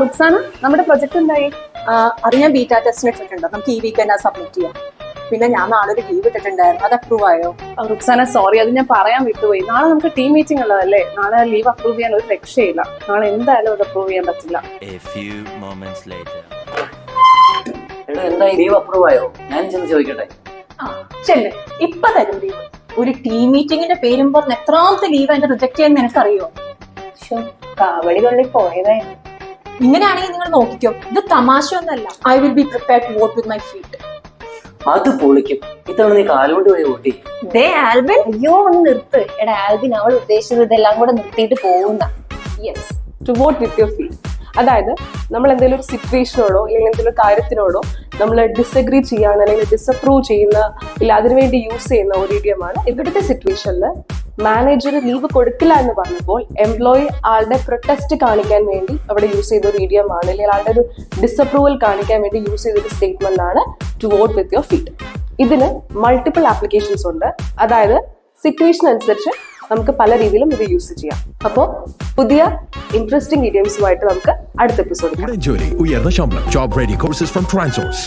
റുക്സാന, നമ്മുടെ പ്രൊജക്ട് എന്തായി? അത് ഞാൻ ബീറ്റാ ടെസ്റ്റിന് ഇട്ടിട്ടുണ്ട്. നമുക്ക് ഈ വീക്ക് തന്നെ സബ്മിറ്റ് ചെയ്യാം. പിന്നെ ഞാൻ നാളെ ഒരു ലീവ് ഇട്ടിട്ടുണ്ടായിരുന്നു, അത് അപ്രൂവ് ആയോ? റുക്സാന സോറി, അത് ഞാൻ പറയാൻ വിട്ടുപോയി. നാളെ നമുക്ക് ടീം മീറ്റിംഗ് ഉള്ളതല്ലേ, നാളെ ലീവ് അപ്രൂവ് ചെയ്യാൻ ഒരു രക്ഷയില്ല. നാളെ എന്തായാലും അത് അപ്രൂവ് ചെയ്യാൻ പറ്റില്ല. എന്തായി, ലീവ് അപ്രൂവ് ആയോ? ഞാൻ ചെന്ന് ചോദിക്കട്ടെ. ചെല്ല്, ഇപ്പൊ തരും ലീവ്. ഒരു ടീം മീറ്റിംഗിന്റെ പേരും പറഞ്ഞ് എത്രാമത്തെ ലീവ് എന്റെ റിജക്ട് ചെയ്യാൻ നിനക്കറിയോ? കാവടി തൊള്ളി പോയതായിരുന്നു. ഇങ്ങനെയാണെങ്കിൽ നിങ്ങൾ നോക്കിക്കോ, ഇത് തമാശ ഒന്നല്ല. I will be prepared to vote with my feet. അത് പൊളിക്കും. ഇത്തവണ നീ കാലുകൊണ്ട് പോയി വോട്ട് ചെയ്യും. ദേ ആൽബിൻ, അയ്യോ ഒന്ന് നിർത്ത്. എടാ ആൽബിൻ, അവൾ ഉദ്ദേശിച്ചത് ഇതെല്ലാം കൂടെ നിർത്തിയിട്ട് പോകുന്ന. Yes, to vote with your feet. അതായത് നമ്മൾ എന്തെങ്കിലും ഒരു സിറ്റുവേഷനോടോ അല്ലെങ്കിൽ എന്തെങ്കിലും കാര്യത്തിനോടോ നമ്മൾ ഡിസഗ്രി ചെയ്യാൻ അല്ലെങ്കിൽ ഡിസപ്രൂവ് ചെയ്യുന്ന ഇല്ല അതിനുവേണ്ടി യൂസ് ചെയ്യുന്ന ഒരു ഇഡിയമാണ്. ഇവിടുത്തെ സിറ്റുവേഷനിൽ മാനേജർ ലീവ് കൊടുക്കില്ല എന്ന് പറഞ്ഞപ്പോൾ എംപ്ലോയി ആളുടെ പ്രൊട്ടസ്റ്റ് കാണിക്കാൻ വേണ്ടി അവിടെ യൂസ് ചെയ്ത ഒരു ഇഡിയമാണ്, അല്ലെങ്കിൽ ആളുടെ ഒരു ഡിസപ്രൂവൽ കാണിക്കാൻ വേണ്ടി യൂസ് ചെയ്തൊരു സ്റ്റേറ്റ്മെന്റ് ആണ് to vote with your feet. ഇതിന് മൾട്ടിപ്പിൾ ആപ്ലിക്കേഷൻസ് ഉണ്ട്. അതായത് സിറ്റുവേഷൻ അനുസരിച്ച് നമുക്ക് പല രീതിയിലും ഇത് യൂസ് ചെയ്യാം. അപ്പോൾ പുതിയ ഇൻട്രസ്റ്റിംഗ് ഇഡിയംസുമായിട്ട് നമുക്ക് അടുത്ത എപ്പിസോഡ് ഉയർന്ന ശമ്പളം, job ready courses from Transsource.